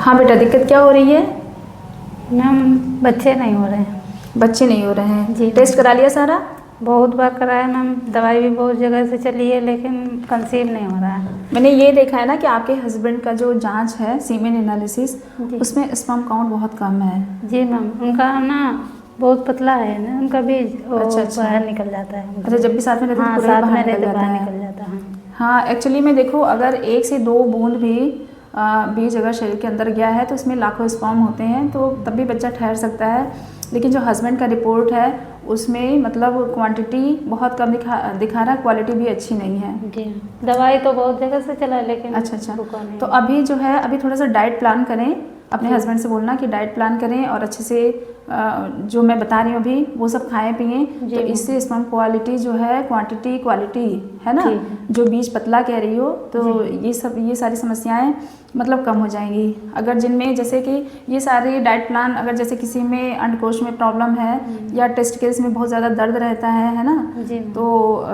हाँ बेटा, दिक्कत क्या हो रही है? मैम बच्चे नहीं हो रहे हैं। बच्चे नहीं हो रहे हैं जी। टेस्ट करा लिया सारा? बहुत बार कराया मैम, दवाई भी बहुत जगह से चली है लेकिन कंसीव नहीं हो रहा है। मैंने ये देखा है ना कि आपके हस्बैंड का जो जांच है सीमेन एनालिसिस, जी। उसमें स्पर्म काउंट बहुत कम है। जी मैम, उनका ना बहुत पतला है ना, उनका भी अच्छा। बाहर निकल जाता है। अच्छा, जब भी साथ में रहते हैं हाँ, तो पूरा ही साथ में बाहर निकल रहते जाता बाहर है। निकल जाता है। हाँ, एक्चुअली में देखो, अगर 1 से 2 बूंद भी बीज अगर शरीर के अंदर गया है तो उसमें लाखों स्पर्म होते हैं, तो तब भी बच्चा ठहर सकता है। लेकिन जो हस्बैंड का रिपोर्ट है उसमें मतलब क्वांटिटी बहुत कम दिखा रहा है, क्वालिटी भी अच्छी नहीं है। जी, दवाई तो बहुत जगह से चला है लेकिन अच्छा। रुका नहीं। तो अभी जो है, अभी थोड़ा सा डाइट प्लान करें, अपने हस्बैंड से बोलना कि डाइट प्लान करें और अच्छे से जो मैं बता रही हूँ अभी वो सब खाएं पिएं, तो इससे स्पर्म क्वालिटी जो है, क्वांटिटी क्वालिटी है ना, जो बीज पतला कह रही हो, तो ये सारी समस्याएं मतलब कम हो जाएंगी। अगर जिनमें जैसे कि ये सारे डाइट प्लान, अगर जैसे किसी में अंडकोश में प्रॉब्लम है या टेस्टिकल्स में बहुत ज़्यादा दर्द रहता है ना, तो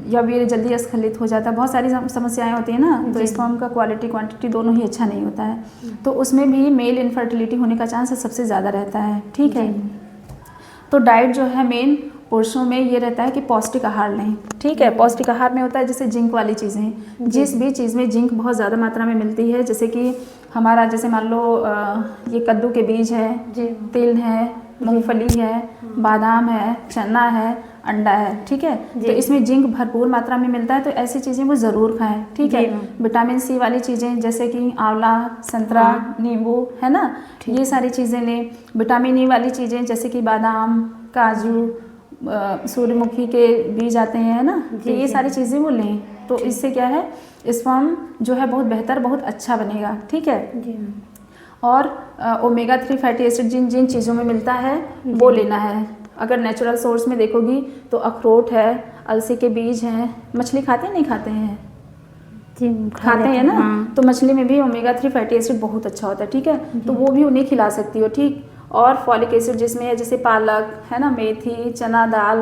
या वीर्य जल्दी स्खलित हो जाता है, बहुत सारी समस्याएं होती हैं ना, तो स्पर्म का क्वालिटी क्वांटिटी दोनों ही अच्छा नहीं होता है, तो उसमें भी मेल इनफर्टिलिटी होने का चांस सबसे ज़्यादा रहता है। ठीक है, तो डाइट जो है मेन पुरुषों में ये रहता है कि पौष्टिक आहार लें। ठीक है, पौष्टिक आहार में होता है जैसे जिंक वाली चीज़ें, जिस भी चीज़ में जिंक बहुत ज़्यादा मात्रा में मिलती है, जैसे कि हमारा जैसे मान लो ये कद्दू के बीज है, तिल है, मूंगफली है, बादाम है, चना है, अंडा है। ठीक है, तो इसमें जिंक भरपूर मात्रा में मिलता है, तो ऐसी चीज़ें वो ज़रूर खाएं। ठीक है, विटामिन सी वाली चीज़ें जैसे कि आंवला, संतरा, नींबू है ना, ये सारी चीज़ें लें। विटामिन ई वाली चीज़ें जैसे कि बादाम, काजू, सूर्यमुखी के बीज आते हैं ना, तो ये सारी चीज़ें वो लें, तो इससे क्या है, स्पर्म जो है बहुत बेहतर, बहुत अच्छा बनेगा। ठीक है, और ओमेगा 3 फैटी एसिड जिन जिन चीज़ों में मिलता है वो लेना है। अगर नेचुरल सोर्स में देखोगी तो अखरोट है, अलसी के बीज हैं। मछली खाते हैं नहीं खाते हैं? खाते हैं ना, तो मछली में भी ओमेगा 3 फैटी एसिड बहुत अच्छा होता है। ठीक है, तो वो भी उन्हें खिला सकती हो। ठीक, और फॉलिक एसिड जिसमें है, जैसे पालक है ना, मेथी, चना दाल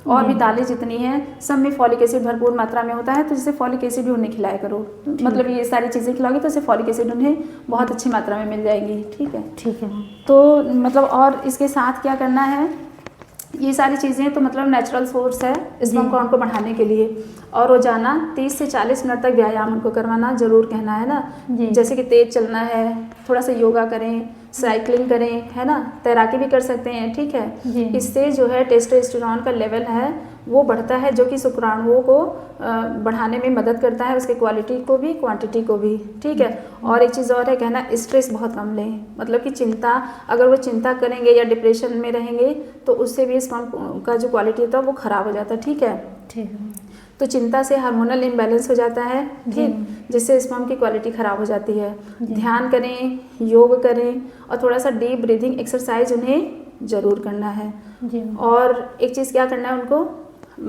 और भी दालें जितनी हैं सब में फॉलिक एसिड भरपूर मात्रा में होता है, तो जैसे फॉलिक एसिड भी उन्हें खिलाया करो। मतलब ये सारी चीज़ें खिलाओगी तो इससे फॉलिक एसिड उन्हें बहुत अच्छी मात्रा में मिल जाएगी। ठीक है, तो मतलब और इसके साथ क्या करना है, ये सारी चीज़ें तो मतलब नेचुरल सोर्स है स्पर्म काउंट को बढ़ाने के लिए, और रोजाना 30 से 40 मिनट तक व्यायाम उनको करवाना जरूर कहना है ना, जैसे कि तेज चलना है, थोड़ा सा योगा करें, साइकिलिंग करें, है ना, तैराकी भी कर सकते हैं। ठीक है, इससे जो है टेस्टोस्टेरोन का लेवल है वो बढ़ता है, जो कि शुक्राणुओं को बढ़ाने में मदद करता है, उसके क्वालिटी को भी क्वांटिटी को भी। ठीक है, और एक चीज़ और है कहना, स्ट्रेस बहुत कम लें, मतलब कि चिंता, अगर वो चिंता करेंगे या डिप्रेशन में रहेंगे तो उससे भी स्पर्म का जो क्वालिटी होता है वो ख़राब हो जाता है। ठीक है, तो चिंता से हार्मोनल इम्बैलेंस हो जाता है, ठीक, जिससे स्पर्म की क्वालिटी ख़राब हो जाती है। ध्यान करें, योग करें, और थोड़ा सा डीप ब्रीदिंग एक्सरसाइज उन्हें ज़रूर करना है। और एक चीज़ क्या करना है उनको,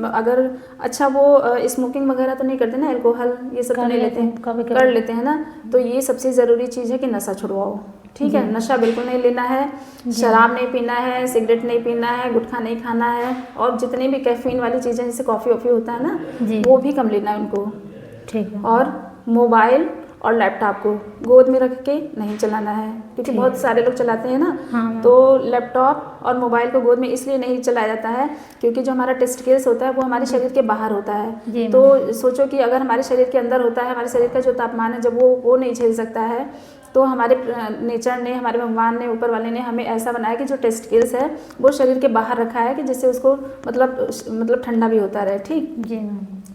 अगर अच्छा वो स्मोकिंग वगैरह तो नहीं करते ना, अल्कोहल ये सब तो नहीं लेते हैं, कर लेते हैं ना, तो ये सबसे ज़रूरी चीज़ है कि नशा छुड़वाओ। ठीक है, नशा बिल्कुल नहीं लेना है, शराब नहीं पीना है, सिगरेट नहीं पीना है, गुटखा नहीं खाना है, और जितनी भी कैफीन वाली चीज़ें जैसे कॉफ़ी वॉफ़ी होता है ना, वो भी कम लेना है उनको। ठीक है, और मोबाइल और लैपटॉप को गोद में रख के नहीं चलाना है, क्योंकि बहुत सारे लोग चलाते हैं ना, तो लैपटॉप और मोबाइल को गोद में इसलिए नहीं चलाया जाता है क्योंकि जो हमारा टेस्टिकल्स होता है वो हमारे शरीर के बाहर होता है। तो सोचो कि अगर हमारे शरीर के अंदर होता है, हमारे शरीर का जो तापमान है जब वो नहीं झेल सकता है, तो हमारे नेचर ने, हमारे भगवान ने, ऊपर वाले ने हमें ऐसा बनाया कि जो टेस्टिकल्स है वो शरीर के बाहर रखा है कि जिससे उसको मतलब ठंडा भी होता रहे। ठीक जी,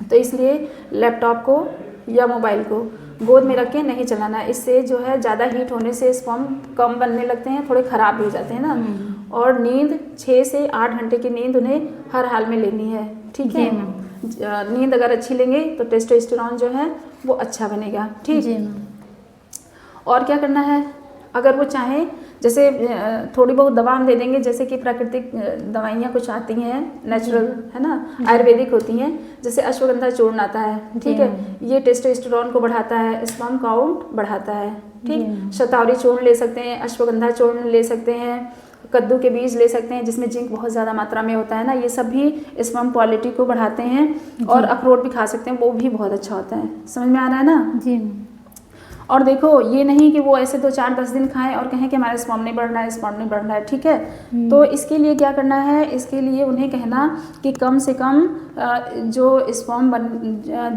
तो इसलिए लैपटॉप को या मोबाइल को गोद में रख के नहीं चलाना है, इससे जो है ज़्यादा हीट होने से स्पर्म कम बनने लगते हैं, थोड़े ख़राब भी हो जाते हैं ना। और नींद 6 से 8 घंटे की नींद उन्हें हर हाल में लेनी है। ठीक है, नींद अगर अच्छी लेंगे तो टेस्टोस्टेरोन जो है वो अच्छा बनेगा। ठीक, और क्या करना है, अगर वो चाहें, जैसे थोड़ी बहुत दवा हम दे देंगे, जैसे कि प्राकृतिक दवाइयाँ कुछ आती हैं नेचुरल, है ना, आयुर्वेदिक होती हैं, जैसे अश्वगंधा चूर्ण आता है। ठीक है, ये टेस्टोस्टेरोन को बढ़ाता है, स्पर्म काउंट बढ़ाता है। ठीक, शतावरी चूर्ण ले सकते हैं, अश्वगंधा चूर्ण ले सकते हैं, कद्दू के बीज ले सकते हैं जिसमें जिंक बहुत ज़्यादा मात्रा में होता है ना, ये सब भी स्पर्म क्वालिटी को बढ़ाते हैं। और अखरोट भी खा सकते हैं, वो भी बहुत अच्छा होता है। समझ में आ रहा है ना जी। और देखो ये नहीं कि वो ऐसे 2-4-10 दिन खाएं और कहें कि हमारा स्पर्म नहीं बढ़ रहा है, स्पर्म नहीं बढ़ रहा है, ठीक है। तो इसके लिए क्या करना है, इसके लिए उन्हें कहना कि कम से कम जो स्पर्म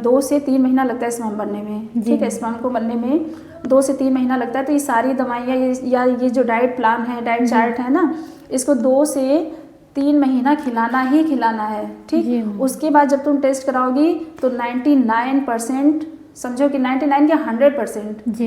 2 से 3 महीना लगता है स्पर्म बनने में, ठीक है। स्पर्म को बनने में 2 से 3 महीना लगता है। तो ये सारी दवाइयाँ या ये जो डाइट प्लान है, डाइट चार्ट है ना, इसको 2 से 3 महीना खिलाना ही खिलाना है, ठीक। उसके बाद जब तुम टेस्ट कराओगी तो 99%, समझो कि 99 या 100% जी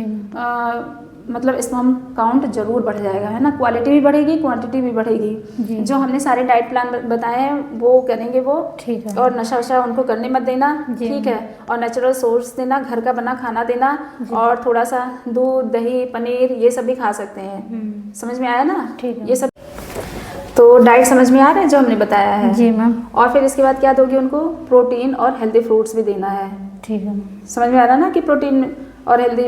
मतलब स्पर्म काउंट जरूर बढ़ जाएगा, है ना। क्वालिटी भी बढ़ेगी, क्वांटिटी भी बढ़ेगी। जो हमने सारे डाइट प्लान बताए हैं वो करेंगे वो, ठीक है। और नशा वशा उनको करने मत देना, ठीक है। और नेचुरल सोर्स देना, घर का बना खाना देना, और थोड़ा सा दूध, दही, पनीर ये सब भी खा सकते हैं। समझ में आया ना, ठीक है। ये सब तो डाइट समझ में आ रहा है जो हमने बताया है। जी मैम। और फिर इसके बाद क्या दोगे उनको, प्रोटीन और हेल्दी फ्रूट्स भी देना है, ठीक है। समझ में आ रहा है ना कि प्रोटीन और हेल्दी।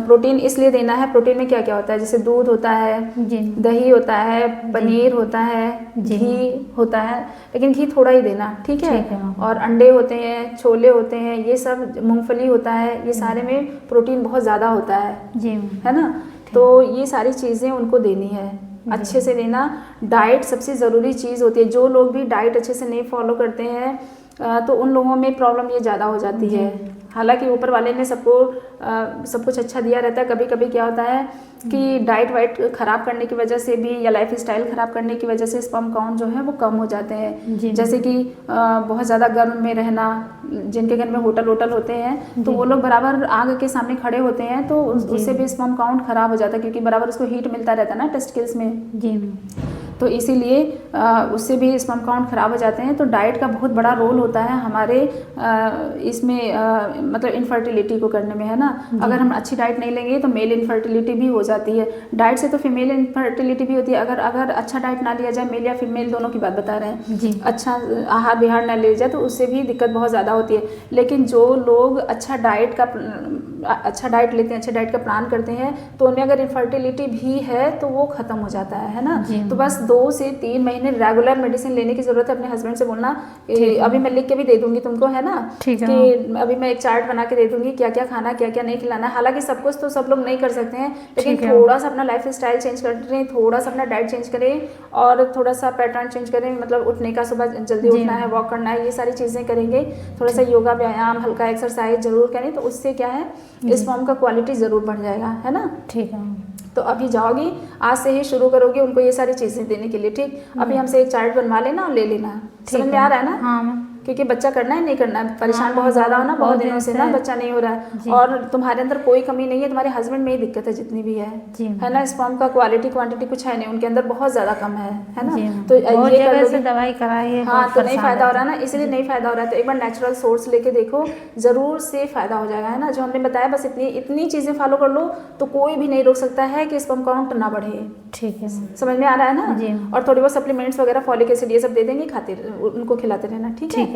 प्रोटीन इसलिए देना है, प्रोटीन में क्या क्या होता है, जैसे दूध होता है, दही होता है, पनीर होता है, घी होता है, लेकिन घी थोड़ा ही देना, ठीक है। और अंडे होते हैं, छोले होते हैं, ये सब, मूंगफली होता है, ये सारे में प्रोटीन बहुत ज़्यादा होता है ना। तो ये सारी चीज़ें उनको देनी है, अच्छे से देना। डाइट सबसे ज़रूरी चीज़ होती है। जो लोग भी डाइट अच्छे से नहीं फॉलो करते हैं तो उन लोगों में प्रॉब्लम ये ज़्यादा हो जाती है। हालांकि ऊपर वाले ने सबको सब कुछ अच्छा दिया रहता है। कभी कभी क्या होता है कि डाइट वाइट ख़राब करने की वजह से भी, या लाइफ स्टाइल ख़राब करने की वजह से स्पर्म काउंट जो है वो कम हो जाते हैं। जैसे कि बहुत ज़्यादा गर्म में रहना, जिनके घर में होटल होते हैं तो वो लोग बराबर आग के सामने खड़े होते हैं, तो उससे भी स्पर्म काउंट ख़राब हो जाता है, क्योंकि बराबर उसको हीट मिलता रहता है ना टेस्टिकल्स में। तो इसीलिए उससे भी स्पर्म काउंट ख़राब हो जाते हैं। तो डाइट का बहुत बड़ा रोल होता है हमारे इसमें, मतलब इनफर्टिलिटी को करने में, है ना। अगर हम अच्छी डाइट नहीं लेंगे तो मेल इनफर्टिलिटी भी हो जाती है। डाइट से तो फीमेल इनफर्टिलिटी भी होती है। अगर अच्छा डाइट ना लिया जाए, मेल या फीमेल दोनों की बात बता रहे हैं, अच्छा आहार विहार ना लिया जाए तो उससे भी दिक्कत बहुत ज़्यादा होती है। लेकिन जो लोग अच्छा डाइट लेते हैं, अच्छे डाइट का प्लान करते हैं, तो उनमें अगर इनफर्टिलिटी भी है तो वो ख़त्म हो जाता है ना। तो बस 2 से 3 महीने रेगुलर मेडिसिन लेने की ज़रूरत है। अपने हस्बैंड से बोलना, अभी मैं लिख के भी दे दूंगी तुमको, है ना, कि अभी मैं एक चार्ट बना के दे दूंगी क्या क्या खाना, क्या क्या नहीं खिलाना। हालांकि सब कुछ तो सब लोग नहीं कर सकते हैं, लेकिन थोड़ा सा अपना लाइफ स्टाइल चेंज करें, थोड़ा सा अपना डाइट चेंज करें, और थोड़ा सा पैटर्न चेंज करें। मतलब उठने का, सुबह जल्दी उठना है, वॉक करना है, ये सारी चीज़ें करेंगे। थोड़ा सा योगा, व्यायाम, हल्का एक्सरसाइज जरूर करें, तो उससे क्या है, स्पर्म का क्वालिटी ज़रूर बढ़ जाएगा, है ना। ठीक है। तो अभी जाओगी, आज से ही शुरू करोगे उनको ये सारी चीज़ें देने के लिए, ठीक। अभी हमसे एक चार्ट बनवा लेना और ले लेना, समझ में आ रहा है ना। हाँ, क्योंकि बच्चा करना है नहीं करना है, परेशान बहुत ज़्यादा होना, बहुत दिनों से ना बच्चा नहीं हो रहा है, और तुम्हारे अंदर कोई कमी नहीं है, तुम्हारे हस्बैंड में ही दिक्कत है जितनी भी है ना। स्पर्म का क्वालिटी क्वांटिटी कुछ है नहीं, उनके अंदर बहुत ज़्यादा कम है ना। तो ये कर लोगे, दवाई कराई है, हाँ, तो नहीं फ़ायदा हो रहा ना, इसलिए नहीं फ़ायदा हो रहा है। तो एक बार नेचुरल सोर्स लेके देखो, ज़रूर से फ़ायदा हो जाएगा, है ना। जो हमने बताया बस इतनी चीज़ें फॉलो कर लो तो कोई भी नहीं रोक सकता है कि स्पर्म काउंट ना बढ़े। ठीक है, समझ में आ रहा है ना। और थोड़ी बहुत सप्लीमेंट्स वगैरह, फॉलिक एसिड, ये सब दे देंगे, खाते उनको खिलाते रहना, ठीक है।